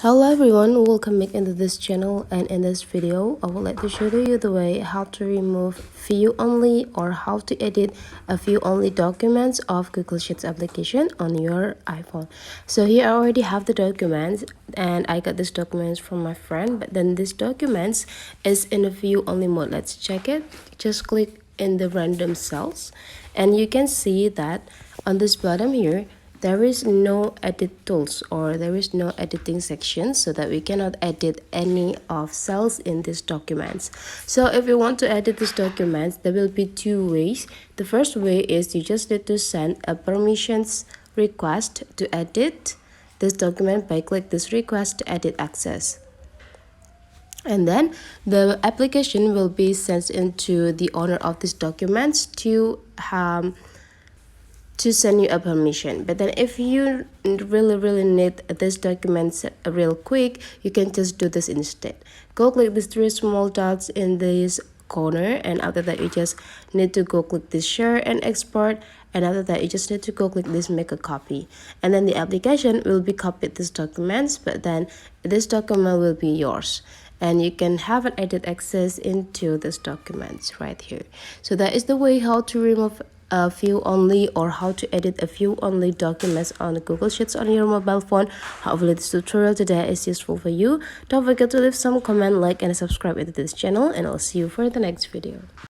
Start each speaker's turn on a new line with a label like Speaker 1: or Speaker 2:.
Speaker 1: Hello everyone, welcome back into this channel, and in this video I would like to show you the way how to remove view only or how to edit a view only documents of Google Sheets application on your iPhone. So here I already have the documents and I got this documents from my friend, but then this documents is in a view only mode. Let's check it. Just click in the random cells and you can see that on this bottom here there is no edit tools or there is no editing section, so that we cannot edit any of cells in these documents. So if you want to edit these documents, there will be two ways. The first way is you just need to send a permissions request to edit this document by click this request to edit access. And then the application will be sent into the owner of these documents to send you a permission. But then if you really need this documents real quick, you can just do this instead. Go click these three small dots in this corner, and after that you just need to go click this share and export, and after that you just need to go click this make a copy, and then the application will be copied these documents, but then this document will be yours and you can have an edit access into this documents right here. So that is the way how to remove a view only or how to edit a view only documents on Google Sheets on your mobile phone. Hopefully this tutorial today is useful for you. Don't forget to leave some comment, like and subscribe to this channel, and I'll see you for the next video.